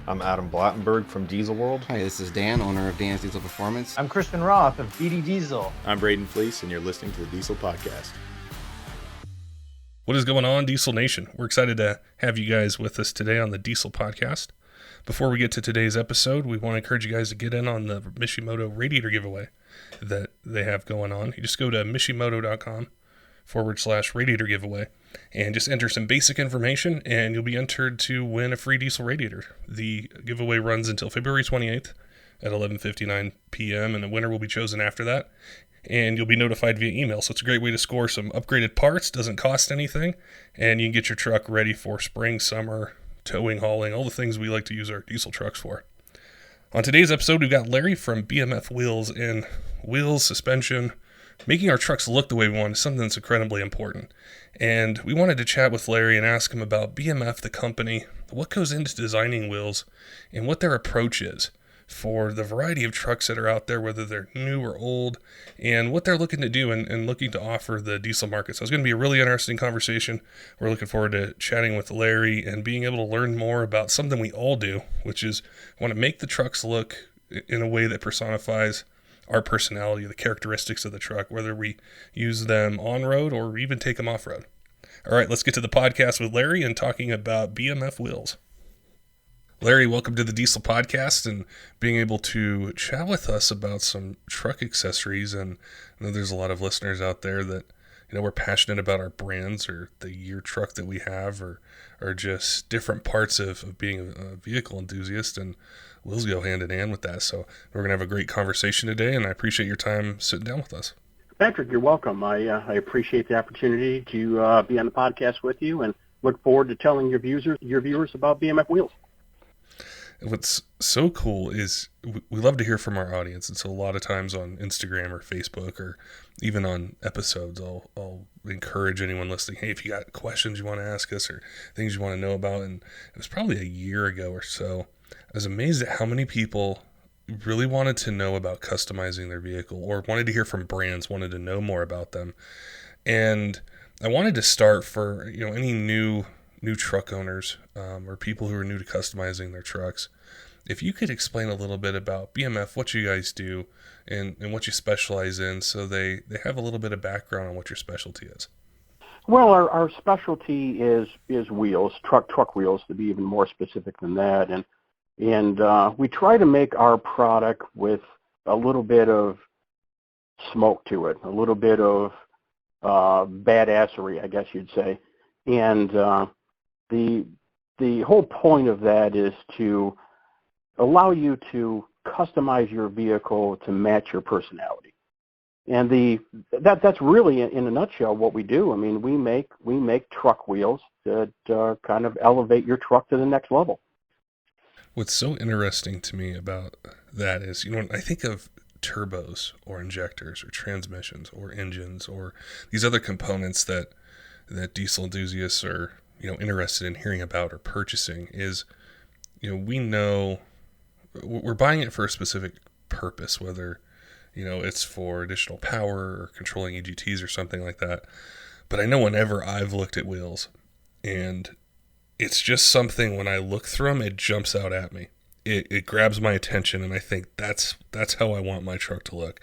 I'm Adam Blattenberg from Diesel World. Hi, this is Dan, owner of Dan's Diesel Performance. I'm Christian Roth of BD Diesel. I'm Braden Fleece, and you're listening to the Diesel Podcast. What is going on, Diesel Nation? We're excited to have you guys with us today on the Diesel Podcast. Before we get to today's episode, we want to encourage you guys to get in on the Mishimoto radiator giveaway that they have going on. You just go to mishimoto.com/radiator giveaway and just enter some basic information, and you'll be entered to win a free diesel radiator. The giveaway runs until February 28th at 11:59 p.m., and the winner will be chosen after that. And you'll be notified via email. So it's a great way to score some upgraded parts, doesn't cost anything, and you can get your truck ready for spring, summer, towing, hauling, all the things we like to use our diesel trucks for. On today's episode, we've got Larry from BMF Wheels, and wheels, suspension, making our trucks look the way we want is something that's incredibly important. And we wanted to chat with Larry and ask him about BMF, the company, what goes into designing wheels, and what their approach is for the variety of trucks that are out there, whether they're new or old, and what they're looking to do and looking to offer the diesel market. So it's going to be a really interesting conversation. We're looking forward to chatting with Larry and being able to learn more about something we all do, which is want to make the trucks look in a way that personifies our personality, the characteristics of the truck, whether we use them on-road or even take them off-road. All right, let's get to the podcast with Larry and talking about BMF Wheels. Larry, welcome to the Diesel Podcast and being able to chat with us about some truck accessories. And I know there's a lot of listeners out there that, we're passionate about our brands or the year truck that we have or just different parts of being a vehicle enthusiast, and wheels go hand in hand with that. So we're going to have a great conversation today, and I appreciate your time sitting down with us. Patrick, you're welcome. I appreciate the opportunity to be on the podcast with you and look forward to telling your viewers about BMF Wheels. What's so cool is we love to hear from our audience, and so a lot of times on Instagram or Facebook or even on episodes, I'll encourage anyone listening, hey, if you got questions you want to ask us or things you want to know about. And it was probably a year ago or so, I was amazed at how many people really wanted to know about customizing their vehicle or wanted to hear from brands, wanted to know more about them. And I wanted to start for any new truck owners or people who are new to customizing their trucks. If you could explain a little bit about BMF, what you guys do and what you specialize in, so they have a little bit of background on what your specialty is. Well, our specialty is wheels, truck wheels, to be even more specific than that. And we try to make our product with a little bit of smoke to it, a little bit of badassery, I guess you'd say. And the whole point of that is to allow you to customize your vehicle to match your personality. And that's really, in a nutshell, what we do. I mean, we make truck wheels that kind of elevate your truck to the next level. What's so interesting to me about that is, when I think of turbos or injectors or transmissions or engines or these other components that diesel enthusiasts are interested in hearing about or purchasing, is we know we're buying it for a specific purpose, whether it's for additional power or controlling EGTs or something like that. But I know whenever I've looked at wheels, and it's just something, when I look through them, it jumps out at me. It grabs my attention, and I think that's how I want my truck to look.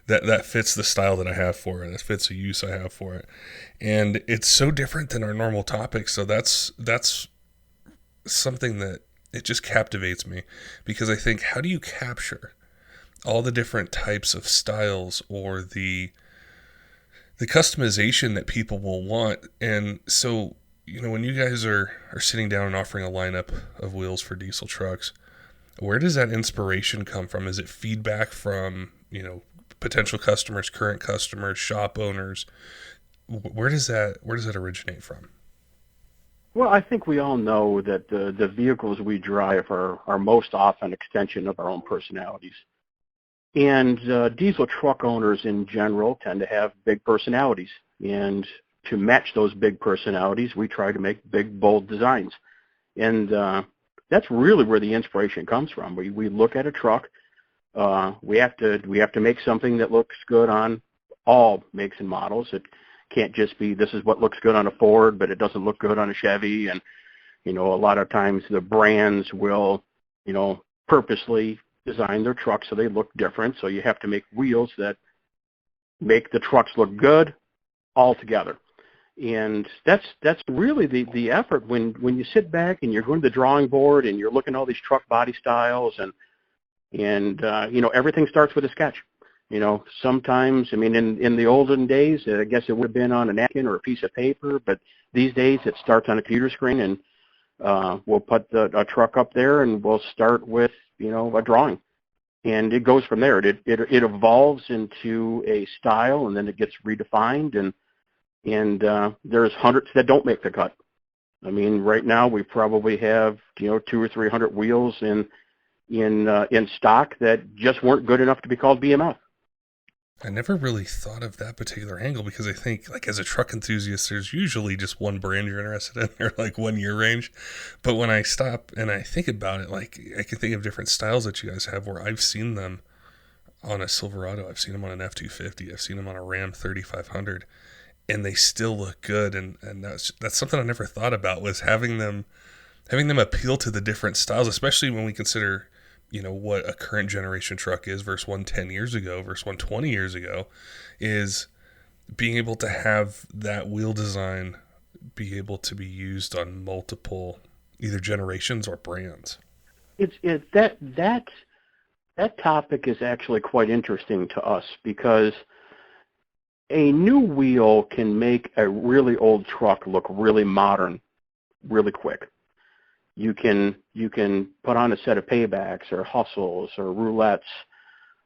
That fits the style that I have for it. That fits the use I have for it. And it's so different than our normal topics. So that's something that it just captivates me, because I think, how do you capture all the different types of styles or the customization that people will want? And so, when you guys are sitting down and offering a lineup of wheels for diesel trucks, where does that inspiration come from? Is it feedback from, potential customers, current customers, shop owners? Where does that originate from? Well, I think we all know that the vehicles we drive are most often extension of our own personalities. And diesel truck owners in general tend to have big personalities. And to match those big personalities, we try to make big, bold designs. And that's really where the inspiration comes from. We look at a truck. We have to make something that looks good on all makes and models. It can't just be, this is what looks good on a Ford, but it doesn't look good on a Chevy. And a lot of times the brands will purposely design their trucks so they look different. So you have to make wheels that make the trucks look good all together. And that's really the effort when you sit back and you're going to the drawing board and you're looking at all these truck body styles and everything starts with a sketch. Sometimes, in the olden days, I guess it would have been on a napkin or a piece of paper, but these days it starts on a computer screen, and we'll put a truck up there and we'll start with, a drawing. And it goes from there. It evolves into a style, and then it gets redefined, and there's hundreds that don't make the cut. Right now we probably have 200 or 300 wheels in stock that just weren't good enough to be called BMF. I never really thought of that particular angle, because I think, like, as a truck enthusiast, there's usually just one brand you're interested in, or like 1 year range. But when I stop and I think about it, like, I can think of different styles that you guys have where I've seen them on a Silverado, I've seen them on an F-250, I've seen them on a Ram 3500, and they still look good. And that's something I never thought about, was having them appeal to the different styles, especially when we consider what a current generation truck is versus one 10 years ago versus one 20 years ago, is being able to have that wheel design be able to be used on multiple either generations or brands. That topic is actually quite interesting to us, because a new wheel can make a really old truck look really modern really quick. You can put on a set of paybacks or hustles or roulettes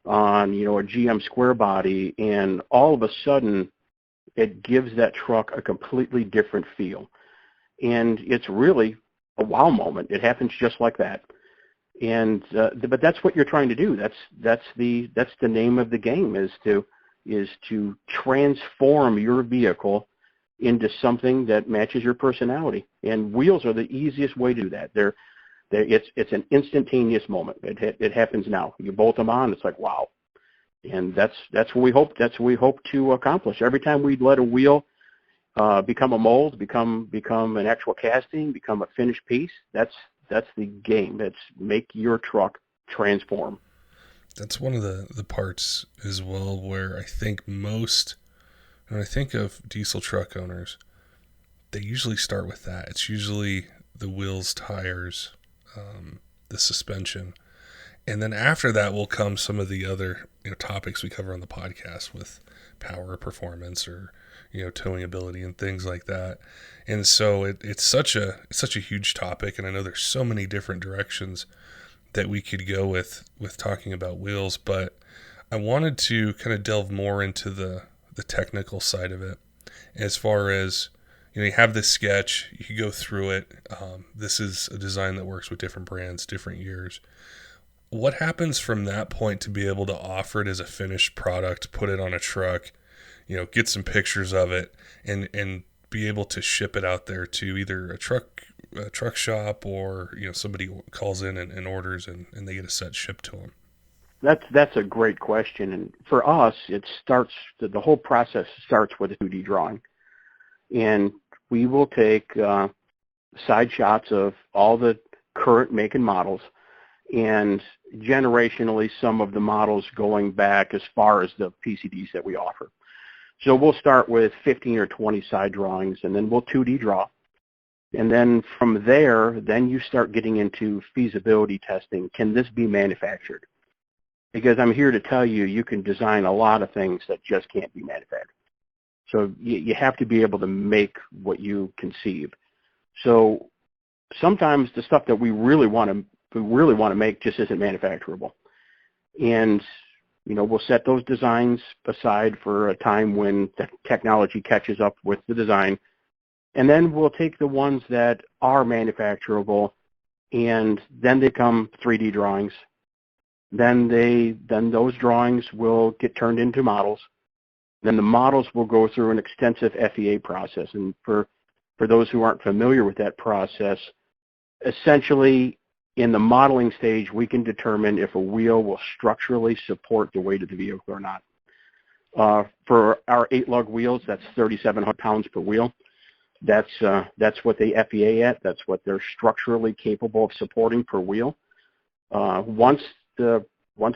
on a GM square body, and all of a sudden it gives that truck a completely different feel, and it's really a wow moment. It happens just like that. And but that's what you're trying to do. That's the name of the game, is to transform your vehicle into something that matches your personality. And wheels are the easiest way to do that. It's an instantaneous moment. It happens now. You bolt them on, it's like, wow. And that's what we hope. That's what we hope to accomplish. Every time we let a wheel become a mold, become an actual casting, become a finished piece, that's the game. That's make your truck transform. That's one of the parts as well where I think when I think of diesel truck owners, they usually start with that. It's usually the wheels, tires, the suspension. And then after that will come some of the other topics we cover on the podcast, with power, performance, or towing ability and things like that. And so it's such a huge topic, and I know there's so many different directions that we could go with talking about wheels, but I wanted to kind of delve more into the technical side of it, as far as you have this sketch, you can go through it. This is a design that works with different brands, different years. What happens from that point to be able to offer it as a finished product, put it on a truck, get some pictures of it, and be able to ship it out there to either a truck shop, or somebody calls in and orders, and they get a set shipped to them? That's a great question. And for us, the whole process starts with a 2D drawing. And we will take side shots of all the current make and models, and generationally some of the models going back as far as the PCDs that we offer. So we'll start with 15 or 20 side drawings, and then we'll 2D draw. And then from there, then you start getting into feasibility testing. Can this be manufactured? Because I'm here to tell you, you can design a lot of things that just can't be manufactured. So you have to be able to make what you conceive. So sometimes the stuff that we really want to make just isn't manufacturable. And we'll set those designs aside for a time when the technology catches up with the design. And then we'll take the ones that are manufacturable, and then they come 3D drawings. Then those drawings will get turned into models. Then the models will go through an extensive FEA process. And for those who aren't familiar with that process, essentially in the modeling stage, we can determine if a wheel will structurally support the weight of the vehicle or not. For our 8-lug wheels, that's 3,700 pounds per wheel. That's what they FEA at. That's what they're structurally capable of supporting per wheel. Once the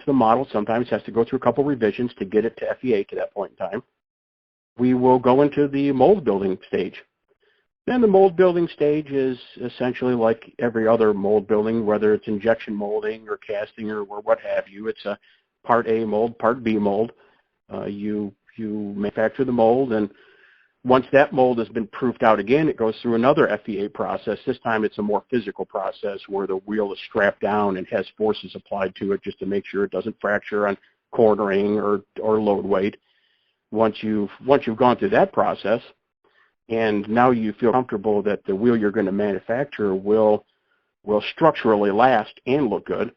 model sometimes has to go through a couple revisions to get it to FEA to that point in time, we will go into the mold building stage. Then the mold building stage is essentially like every other mold building, whether it's injection molding or casting or what have you. It's a part A mold, part B mold. You manufacture the mold, and once that mold has been proofed out again, it goes through another FEA process. This time it's a more physical process where the wheel is strapped down and has forces applied to it just to make sure it doesn't fracture on cornering or load weight. Once you've gone through that process, and now you feel comfortable that the wheel you're going to manufacture will structurally last and look good,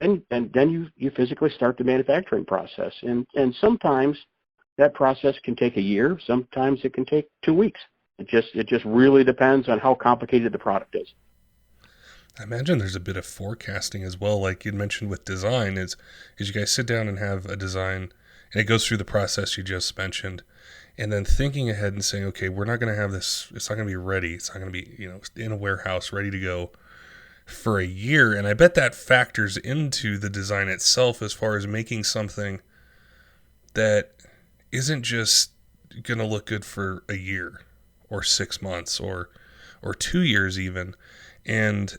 and then you physically start the manufacturing process. And sometimes that process can take a year. Sometimes it can take 2 weeks. It just really depends on how complicated the product is. I imagine there's a bit of forecasting as well, like you mentioned with design, is you guys sit down and have a design, and it goes through the process you just mentioned. And then thinking ahead and saying, okay, we're not going to have this, it's not going to be ready. It's not going to be, in a warehouse ready to go for a year. And I bet that factors into the design itself as far as making something that isn't just going to look good for a year or 6 months or 2 years even. And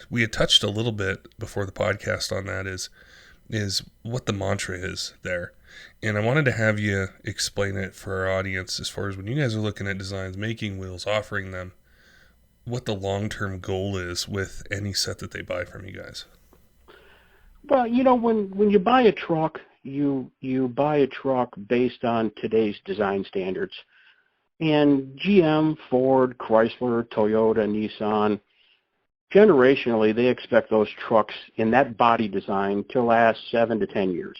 we had touched a little bit before the podcast on that is what the mantra is there. And I wanted to have you explain it for our audience as far as when you guys are looking at designs, making wheels, offering them, what the long-term goal is with any set that they buy from you guys. Well, when you buy a truck, you buy a truck based on today's design standards. And GM, Ford, Chrysler, Toyota, Nissan, generationally, they expect those trucks in that body design to last 7 to 10 years.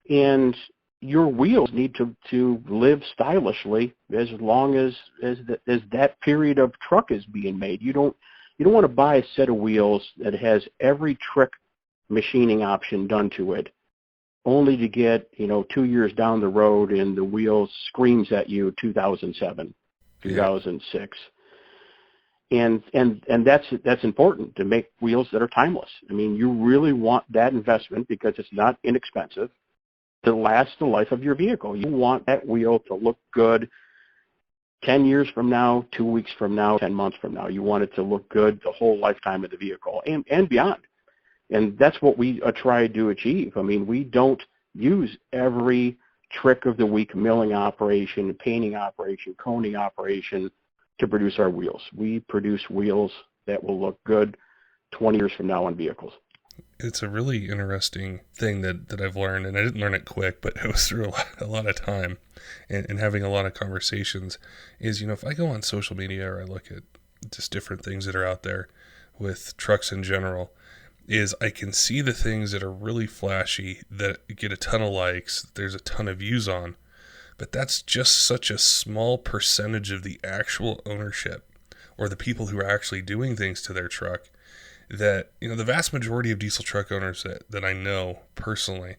And your wheels need to live stylishly as long as that period of truck is being made. You don't want to buy a set of wheels that has every trick machining option done to it, only to get 2 years down the road and the wheel screams at you 2007, 2006. And that's important to make wheels that are timeless. I mean, you really want that investment because it's not inexpensive to last the life of your vehicle. You want that wheel to look good 10 years from now, 2 weeks from now, 10 months from now. You want it to look good the whole lifetime of the vehicle and beyond. And that's what we try to achieve. I mean, we don't use every trick of the week milling operation, painting operation, coning operation to produce our wheels. We produce wheels that will look good 20 years from now on vehicles. It's a really interesting thing that I've learned, and I didn't learn it quick, but it was through a lot of time and having a lot of conversations, is, if I go on social media or I look at just different things that are out there with trucks in general, is I can see the things that are really flashy that get a ton of likes, there's a ton of views on, but that's just such a small percentage of the actual ownership or the people who are actually doing things to their truck that, the vast majority of diesel truck owners that I know personally,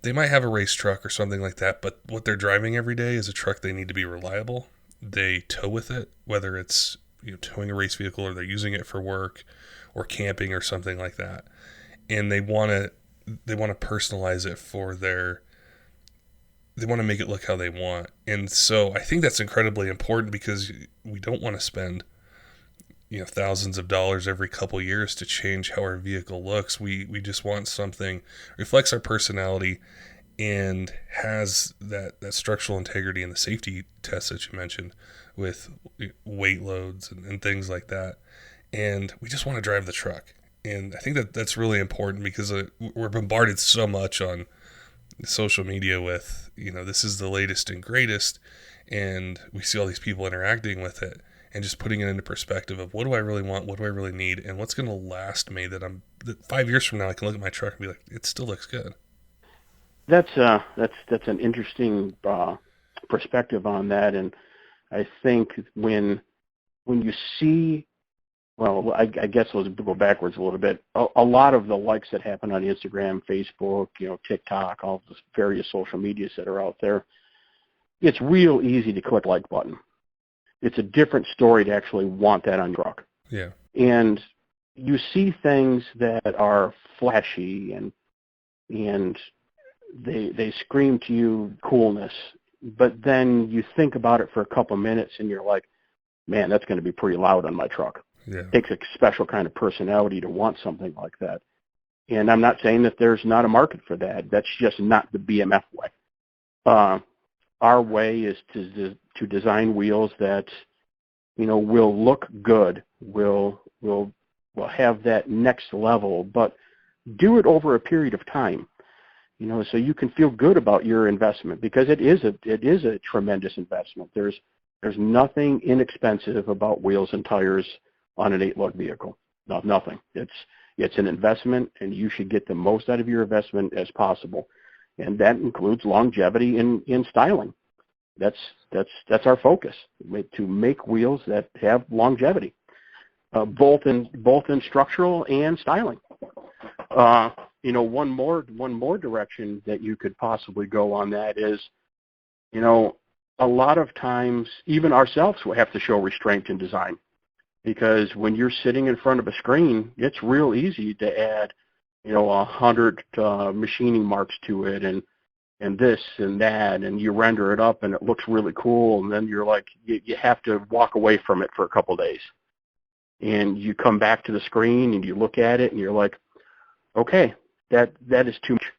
they might have a race truck or something like that, but what they're driving every day is a truck they need to be reliable. They tow with it, whether it's towing a race vehicle or they're using it for work or camping or something like that. And they want to personalize it they want to make it look how they want. And so I think that's incredibly important because we don't want to spend thousands of dollars every couple years to change how our vehicle looks. We just want something reflects our personality and has that structural integrity and the safety tests that you mentioned with weight loads and things like that. And we just want to drive the truck. And I think that's really important because we're bombarded so much on social media with, this is the latest and greatest, and we see all these people interacting with it. And just putting it into perspective of what do I really want, what do I really need, and what's going to last me that 5 years from now I can look at my truck and be like, it still looks good. That's an interesting perspective on that, and I think when you see, well, I guess let's go backwards a little bit. A lot of the likes that happen on Instagram, Facebook, TikTok, all the various social medias that are out there, it's real easy to click like button. It's a different story to actually want that on your truck. Yeah. And you see things that are flashy and they scream to you coolness, but then you think about it for a couple minutes and you're like, man, that's going to be pretty loud on my truck. Yeah. It takes a special kind of personality to want something like that. And I'm not saying that there's not a market for that. That's just not the BMF way. Our way is to design wheels that, will look good, will have that next level, but do it over a period of time, so you can feel good about your investment, because it is a tremendous investment. There's nothing inexpensive about wheels and tires on an 8-lug vehicle. No, nothing. It's an investment, and you should get the most out of your investment as possible, and that includes longevity in styling. That's our focus, to make wheels that have longevity, both in structural and styling. One more direction that you could possibly go on that is, a lot of times even ourselves will have to show restraint in design, because when you're sitting in front of a screen, it's real easy to add, 100 machining marks to it and this and that, and you render it up and it looks really cool, and then you're like, you have to walk away from it for a couple of days. And you come back to the screen and you look at it and you're like, okay, that is too much.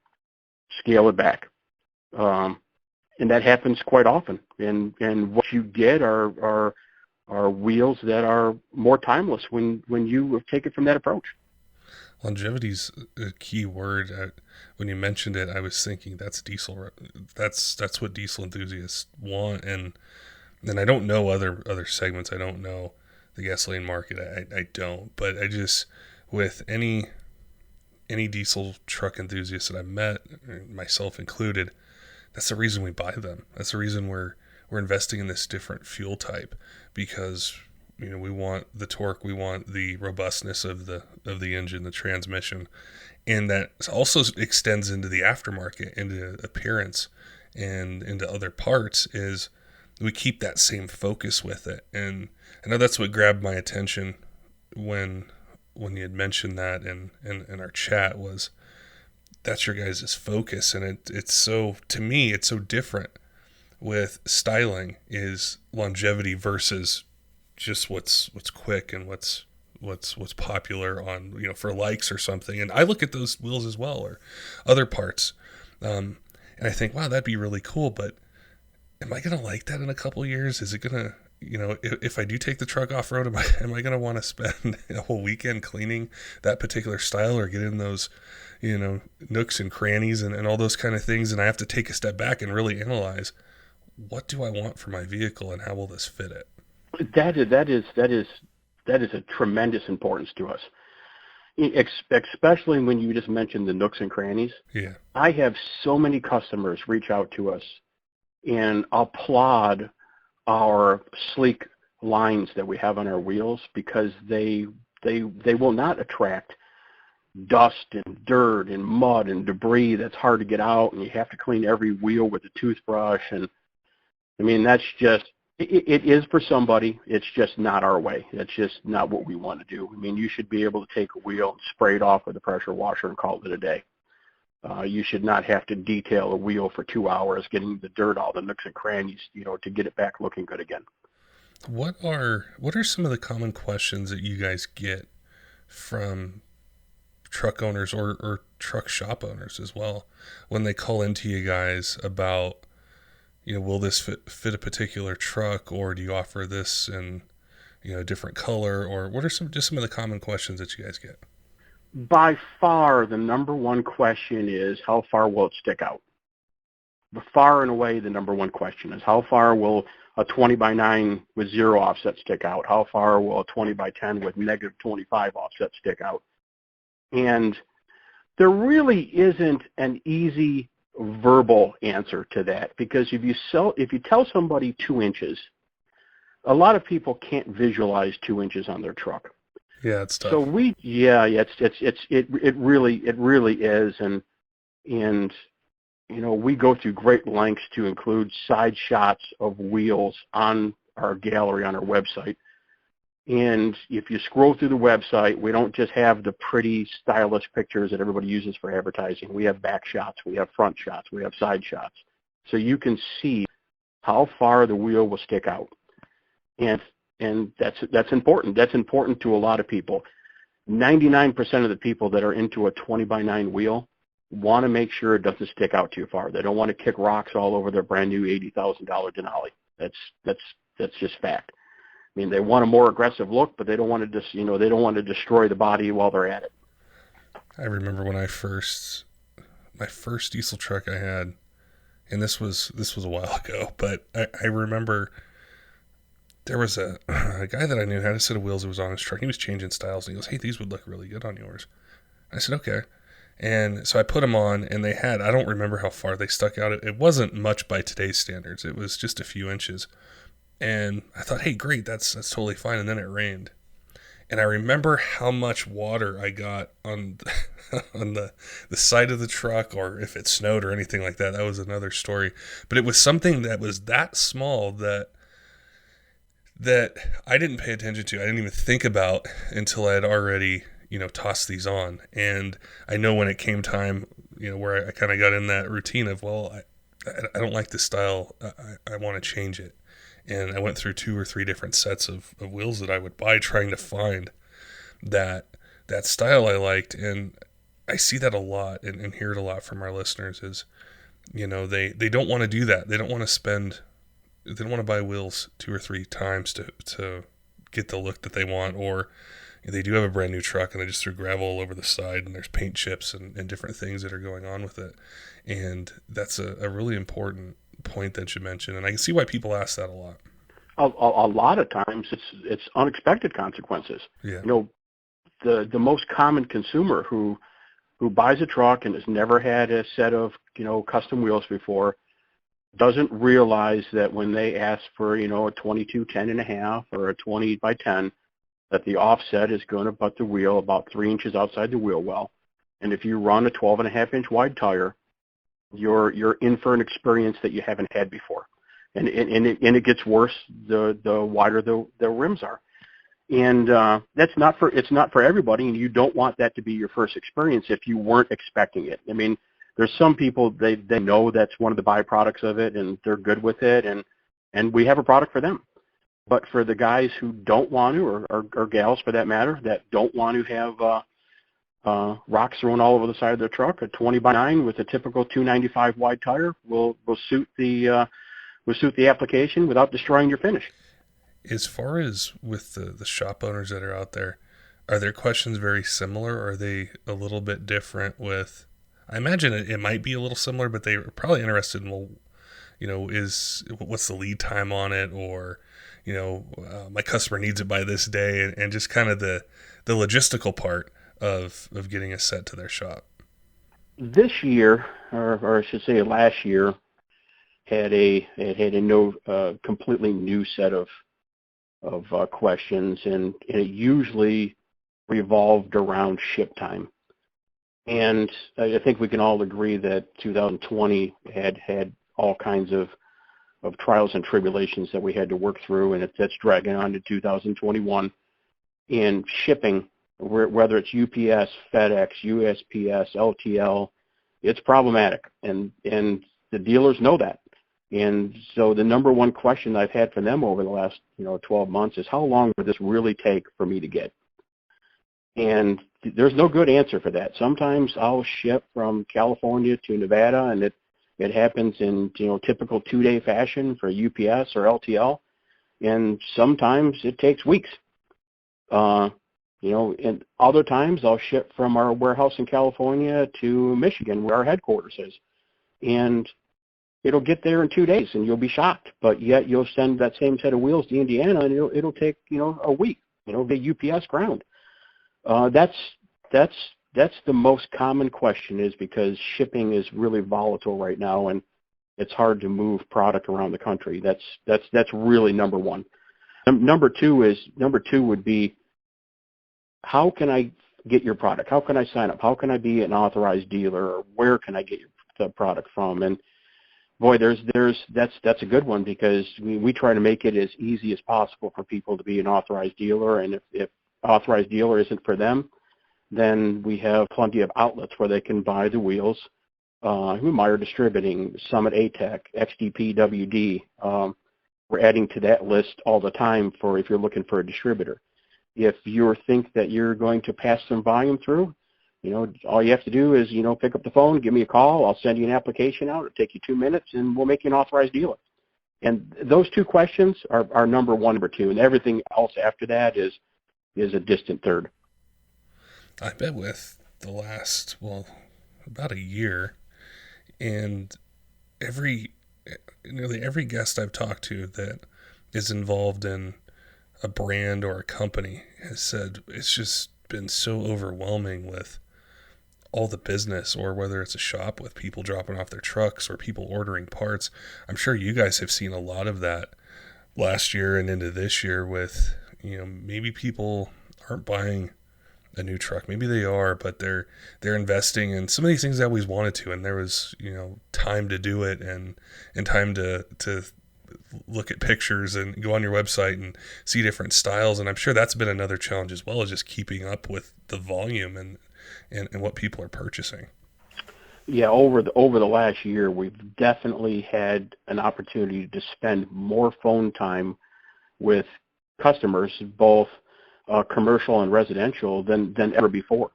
Scale it back. And that happens quite often. And what you get are wheels that are more timeless when you take it from that approach. Longevity's a key word. When you mentioned it, I was thinking that's diesel. That's what diesel enthusiasts want. And I don't know other segments. I don't know the gasoline market. I don't. But I just, with any diesel truck enthusiast that I've met, myself included, that's the reason we buy them. That's the reason we're investing in this different fuel type, because we want the torque, we want the robustness of the engine, the transmission, and that also extends into the aftermarket, into appearance, and into other parts. Is we keep that same focus with it. And I know that's what grabbed my attention when you had mentioned that in our chat, was that's your guys' focus. And it's so, to me, it's so different with styling, is longevity versus just what's quick and what's popular on, for likes or something. And I look at those wheels as well, or other parts, and I think, wow, that'd be really cool, but am I gonna like that in a couple of years? Is it gonna, if I do take the truck off road, am I gonna want to spend a whole weekend cleaning that particular style, or get in those nooks and crannies and all those kind of things? And I have to take a step back and really analyze, what do I want for my vehicle and how will this fit it? That is a tremendous importance to us, especially when you just mentioned the nooks and crannies. Yeah. I have so many customers reach out to us and applaud our sleek lines that we have on our wheels, because they will not attract dust and dirt and mud and debris that's hard to get out, and you have to clean every wheel with a toothbrush. And I mean, that's just, it is for somebody. It's just not our way. It's just not what we want to do. I mean, you should be able to take a wheel and spray it off with a pressure washer and call it a day. You should not have to detail a wheel for 2 hours, getting the dirt, all the nooks and crannies, to get it back looking good again. What are some of the common questions that you guys get from truck owners or truck shop owners as well, when they call into you guys about, will this fit a particular truck, or do you offer this in, a different color, or what are some of the common questions that you guys get? By far, the number one question is, how far will it stick out? Far and away, the number one question is, how far will a 20x9 with 0 offset stick out? How far will a 20x10 with -25 offset stick out? And there really isn't an easy verbal answer to that, because if you tell somebody 2 inches, a lot of people can't visualize 2 inches on their truck. Yeah, it's tough. So it really is, and we go through great lengths to include side shots of wheels on our gallery on our website, And if you scroll through the website, we don't just have the pretty stylish pictures that everybody uses for advertising. We have back shots, we have front shots, we have side shots. So you can see how far the wheel will stick out. And that's important. That's important to a lot of people. 99% of the people that are into a 20x9 wheel want to make sure it doesn't stick out too far. They don't want to kick rocks all over their brand new $80,000 Denali. That's just fact. I mean, they want a more aggressive look, but they don't want to they don't want to destroy the body while they're at it. I remember when my first diesel truck I had, and this was a while ago, but I remember there was a guy that I knew had a set of wheels that was on his truck. He was changing styles, and he goes, "Hey, these would look really good on yours." I said, "Okay." And so I put them on, and they had, I don't remember how far they stuck out. It wasn't much by today's standards. It was just a few inches. And I thought, hey, great, that's totally fine. And then it rained. And I remember how much water I got on on the side of the truck, or if it snowed or anything like that. That was another story. But it was something that was that small that I didn't pay attention to. I didn't even think about until I had already, tossed these on. And I know when it came time, where I kind of got in that routine of, well, I don't like this style. I want to change it. And I went through 2 or 3 different sets of wheels that I would buy, trying to find that style I liked. And I see that a lot and hear it a lot from our listeners is, they don't want to do that. They don't want to buy wheels 2 or 3 times to get the look that they want, or they do have a brand new truck and they just threw gravel all over the side and there's paint chips and different things that are going on with it. And that's a really important point that you mentioned, and I can see why people ask that a lot. A lot of times it's unexpected consequences. Yeah. The most common consumer who buys a truck and has never had a set of custom wheels before doesn't realize that when they ask for a 22-10.5 or a 20x10, that the offset is going to put the wheel about 3 inches outside the wheel well. And if you run a 12.5-inch wide tire, you're in for an experience that you haven't had before, and it gets worse the wider the rims are, and it's not for everybody, and you don't want that to be your first experience if you weren't expecting it. I mean, there's some people they know that's one of the byproducts of it, and they're good with it, and we have a product for them. But for the guys who don't want to, or gals for that matter, that don't want to have rocks thrown all over the side of their truck, a 20x9 with a typical 295 wide tire will suit the application without destroying your finish. As far as with the shop owners that are out there, are their questions very similar, or are they a little bit different with, I imagine it might be a little similar, but they're probably interested in, well, what's the lead time on it, or, my customer needs it by this day, and just kind of the logistical part of getting a set to their shop. This year, or I should say last year, had a completely new set of questions, and it usually revolved around ship time. And I think we can all agree that 2020 had all kinds of trials and tribulations that we had to work through, and that's dragging on to 2021. And shipping, whether it's UPS, FedEx, USPS, LTL, it's problematic, and the dealers know that. And so the number one question I've had for them over the last 12 months is, how long would this really take for me to get? And there's no good answer for that. Sometimes I'll ship from California to Nevada, and it happens in typical 2-day fashion for UPS or LTL, and sometimes it takes weeks. And other times I'll ship from our warehouse in California to Michigan, where our headquarters is, and it'll get there in 2 days, and you'll be shocked. But yet you'll send that same set of wheels to Indiana, and it'll take a week. The UPS ground. That's the most common question, is because shipping is really volatile right now, and it's hard to move product around the country. That's really number one. Number two would be, how can I get your product? How can I sign up? How can I be an authorized dealer? Or where can I get the product from? And Boy, that's a good one, because we try to make it as easy as possible for people to be an authorized dealer, and if authorized dealer isn't for them, then we have plenty of outlets where they can buy the wheels. Meyer Distributing, Summit ATEC, XDP WD. We're adding to that list all the time for if you're looking for a distributor. If you think that you're going to pass some volume through, all you have to do is, pick up the phone, give me a call. I'll send you an application out. It'll take you 2 minutes, and we'll make you an authorized dealer. And those two questions are number one, number two, and everything else after that is a distant third. I bet with the last, about a year, and nearly every guest I've talked to that is involved in a brand or a company has said it's just been so overwhelming with all the business, or whether it's a shop with people dropping off their trucks or people ordering parts. I'm sure you guys have seen a lot of that last year and into this year with, maybe people aren't buying a new truck. Maybe they are, but they're investing in some of these things they always wanted to, and there was, time to do it and time to look at pictures and go on your website and see different styles. And I'm sure that's been another challenge as well, as just keeping up with the volume and what people are purchasing. Yeah, over the last year, we've definitely had an opportunity to spend more phone time with customers, both commercial and residential, than ever before.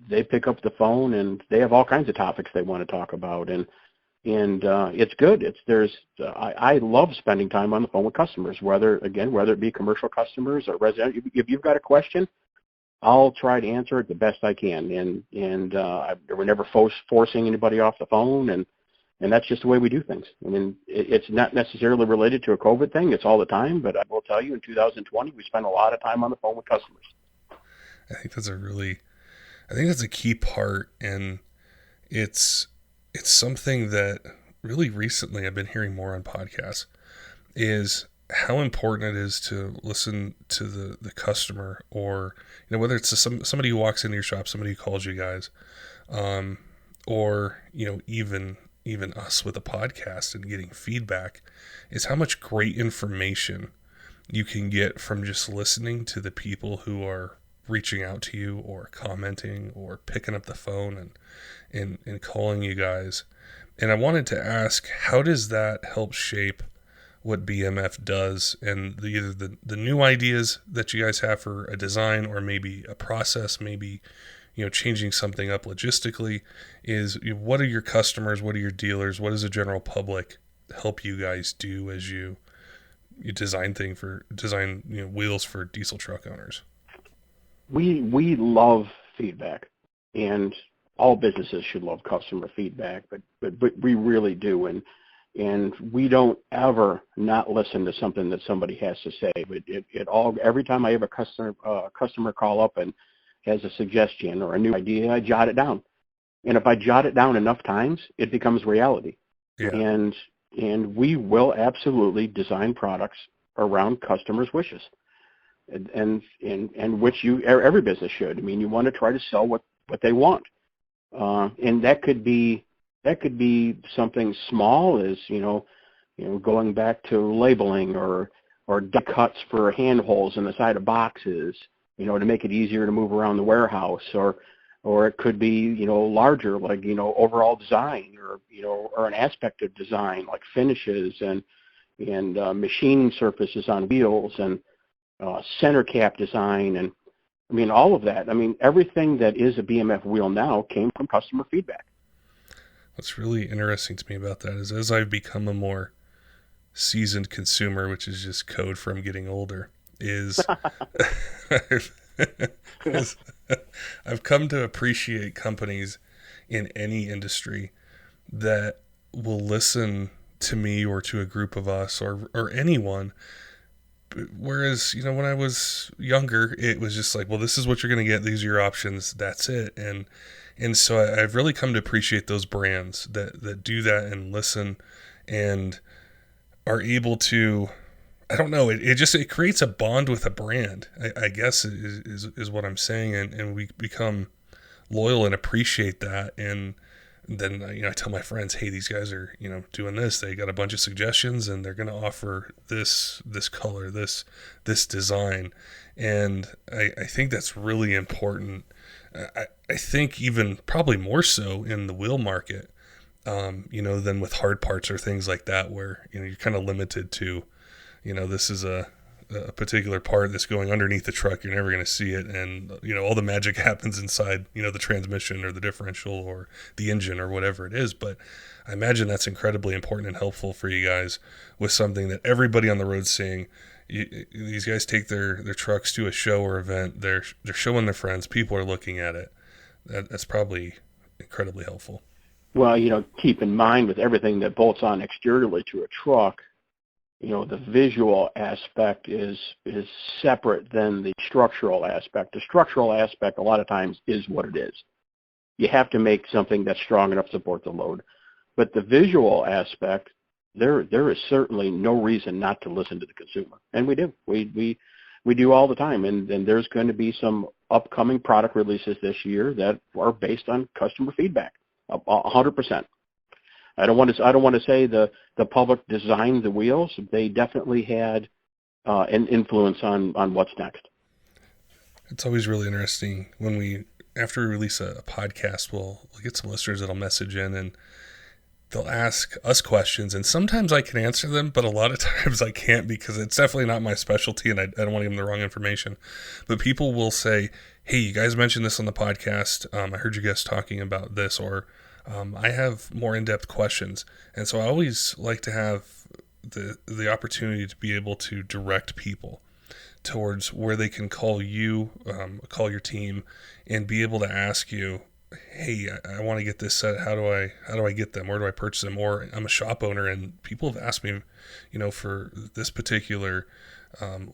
They pick up the phone and they have all kinds of topics they want to talk about, and it's good. I love spending time on the phone with customers, whether it be commercial customers or residential. If you've got a question, I'll try to answer it the best I can, and we're never forcing anybody off the phone, and that's just the way we do things. I mean, it's not necessarily related to a COVID thing. It's all the time, but I will tell you, in 2020, we spent a lot of time on the phone with customers. I think that's a key part, and it's something that really recently I've been hearing more on podcasts, is how important it is to listen to the customer, or whether it's somebody who walks into your shop, somebody who calls you guys, or even us with a podcast and getting feedback, is how much great information you can get from just listening to the people who are reaching out to you or commenting or picking up the phone and calling you guys. And I wanted to ask, how does that help shape what BMF does, and either the new ideas that you guys have for a design, or maybe a process, maybe changing something up logistically? Is what are your customers, what are your dealers, what does the general public help you guys do as you design wheels for diesel truck owners? We love feedback, and all businesses should love customer feedback, but we really do, and we don't ever not listen to something that somebody has to say. But every time I have a customer call up and has a suggestion or a new idea, I jot it down. And if I jot it down enough times, it becomes reality. Yeah. And we will absolutely design products around customers' wishes, and which every business should. I mean, you want to try to sell what they want, and that could be something small as going back to labeling or die cuts for handholds in the side of boxes, to make it easier to move around the warehouse, or it could be larger, like overall design, or an aspect of design like finishes and machining surfaces on wheels, and center cap design, and I mean all of that. I mean, everything that is a BMF wheel now came from customer feedback. What's really interesting to me about that is, as I've become a more seasoned consumer, which is just code from getting older, is I've come to appreciate companies in any industry that will listen to me or to a group of us or anyone. Whereas, when I was younger, it was just like, well, this is what you're going to get. These are your options. That's it. And so I've really come to appreciate those brands that do that and listen and are able to, I don't know, it creates a bond with a brand, I guess is what I'm saying. And we become loyal and appreciate that. And then I tell my friends, hey, these guys are doing this. They got a bunch of suggestions, and they're going to offer this color, this design, and I think that's really important. I think even probably more so in the wheel market, than with hard parts or things like that, where you're kind of limited to, this is a particular part that's going underneath the truck. You're never going to see it, and all the magic happens inside the transmission or the differential or the engine or whatever it is. But I imagine that's incredibly important and helpful for you guys with something that everybody on the road's seeing. These guys take their trucks to a show or event. They're showing their friends. People are looking at it. That's probably incredibly helpful. Well, keep in mind with everything that bolts on exteriorly to a truck, the visual aspect is separate than the structural aspect. The structural aspect a lot of times is what it is. You have to make something that's strong enough to support the load. But the visual aspect, there is certainly no reason not to listen to the consumer. And we do. We do all the time. And there's going to be some upcoming product releases this year that are based on customer feedback, 100%. I don't want to say the public designed the wheels. They definitely had an influence on what's next. It's always really interesting when after we release a podcast, we'll get some listeners that'll message in and they'll ask us questions, and sometimes I can answer them, but a lot of times I can't because it's definitely not my specialty, and I don't want to give them the wrong information. But people will say, hey, you guys mentioned this on the podcast. I heard you guys talking about this, or I have more in-depth questions. And so I always like to have the opportunity to be able to direct people towards where they can call you, call your team, and be able to ask you, hey, I want to get this set. How do I get them? Where do I purchase them? Or I'm a shop owner, and people have asked me, for this particular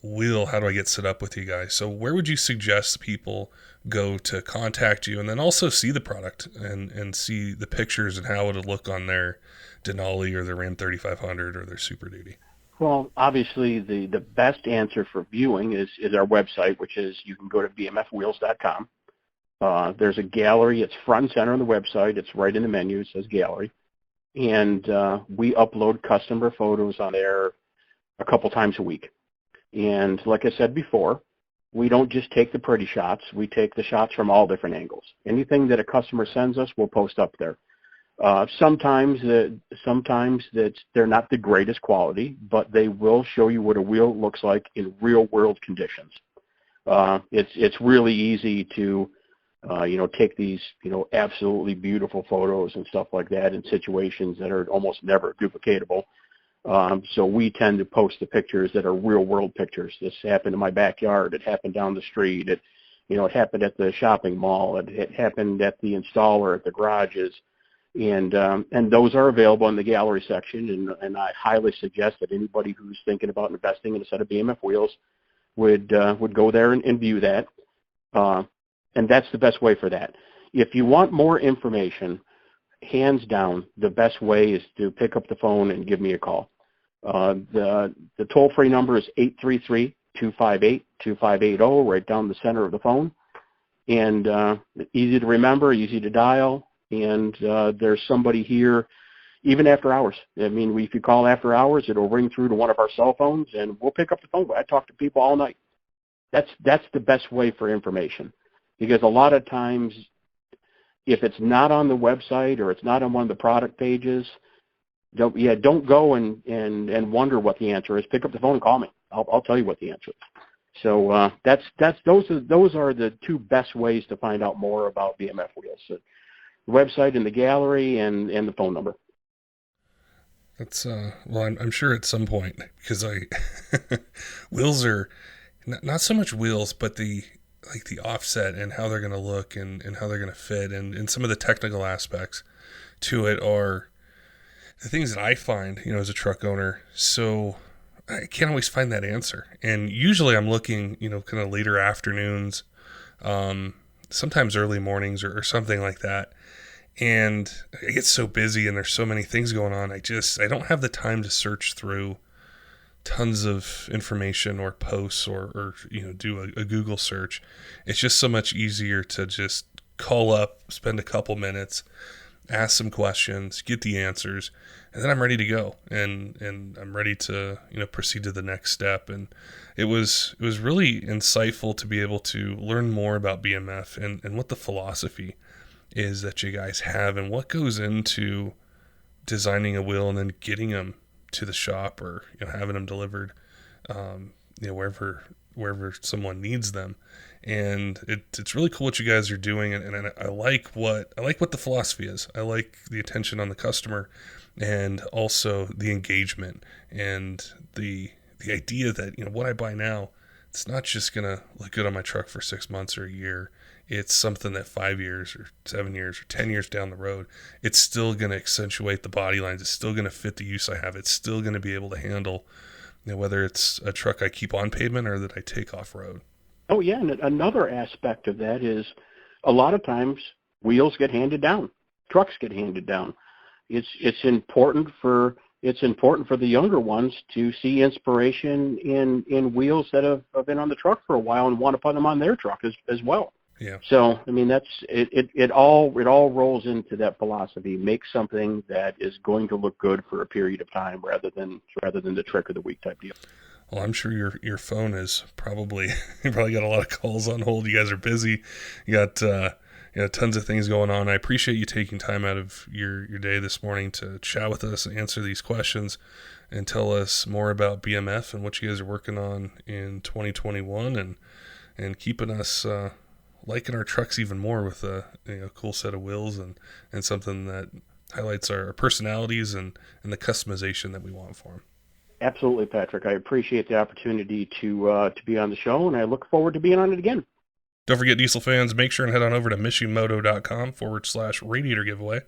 wheel, how do I get set up with you guys? So where would you suggest people go to contact you, and then also see the product and see the pictures and how it'll look on their Denali or their Ram 3500 or their Super Duty? Well, obviously the best answer for viewing is our website, which is you can go to bmfwheels.com. There's a gallery. It's front and center on the website. It's right in the menu. It says gallery. And we upload customer photos on there a couple times a week. And like I said before, we don't just take the pretty shots. We take the shots from all different angles. Anything that a customer sends us, we'll post up there. Sometimes that they're not the greatest quality, but they will show you what a wheel looks like in real world conditions. It's really easy to take these, absolutely beautiful photos and stuff like that in situations that are almost never duplicatable. So we tend to post the pictures that are real world pictures. This happened in my backyard. It happened down the street. It happened at the shopping mall. It happened at the installer at the garages. And those are available in the gallery section. And I highly suggest that anybody who's thinking about investing in a set of BMF wheels would go there and view that. And that's the best way for that. If you want more information, hands down, the best way is to pick up the phone and give me a call. The toll-free number is 833-258-2580, right down the center of the phone. And easy to remember, easy to dial, and there's somebody here even after hours. I mean, if you call after hours, it'll ring through to one of our cell phones, and we'll pick up the phone. I talk to people all night. That's the best way for information. Because a lot of times, if it's not on the website or it's not on one of the product pages, don't go and wonder what the answer is. Pick up the phone and call me. I'll tell you what the answer is. So those are the two best ways to find out more about BMF wheels: the website and the gallery, and the phone number. That's well, I'm sure at some point, because wheels are not so much wheels, but the offset and how they're going to look and how they're going to fit and some of the technical aspects to it are the things that I find, as a truck owner. So I can't always find that answer. And usually I'm looking, kind of later afternoons, sometimes early mornings or something like that. And I get so busy and there's so many things going on. I don't have the time to search through tons of information or posts or do a Google search. It's just so much easier to just call up, spend a couple minutes, ask some questions, get the answers, and then I'm ready to go, and I'm ready to proceed to the next step. And it was really insightful to be able to learn more about BMF and what the philosophy is that you guys have, and what goes into designing a wheel and then getting them to the shop, or having them delivered wherever someone needs them. And it's really cool what you guys are doing, and I like what the philosophy is. I like the attention on the customer, and also the engagement, and the idea that what I buy now, it's not just gonna look good on my truck for 6 months or a year. It's something that 5 years or 7 years or 10 years down the road, it's still going to accentuate the body lines. It's still going to fit the use I have. It's still going to be able to handle, whether it's a truck I keep on pavement or that I take off road. Oh, yeah, and another aspect of that is a lot of times wheels get handed down. Trucks get handed down. It's important for the younger ones to see inspiration in wheels that have been on the truck for a while and want to put them on their truck as well. Yeah. So, I mean, that's it. It all rolls into that philosophy. Make something that is going to look good for a period of time, rather than the trick of the week type deal. Well, I'm sure your phone is probably you probably got a lot of calls on hold. You guys are busy. You got tons of things going on. I appreciate you taking time out of your day this morning to chat with us and answer these questions and tell us more about BMF and what you guys are working on in 2021, and keeping us liking our trucks even more with a cool set of wheels and something that highlights our personalities and the customization that we want for them. Absolutely, Patrick. I appreciate the opportunity to be on the show, and I look forward to being on it again. Don't forget, diesel fans, make sure and head on over to mishimoto.com/radiator giveaway,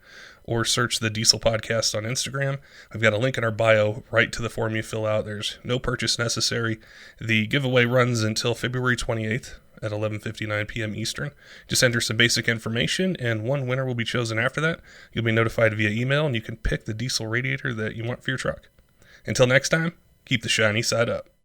or search the Diesel Podcast on Instagram. I've got a link in our bio right to the form you fill out. There's no purchase necessary. The giveaway runs until February 28th at 11:59 p.m. Eastern. Just enter some basic information, and one winner will be chosen after that. You'll be notified via email, and you can pick the diesel radiator that you want for your truck. Until next time, keep the shiny side up.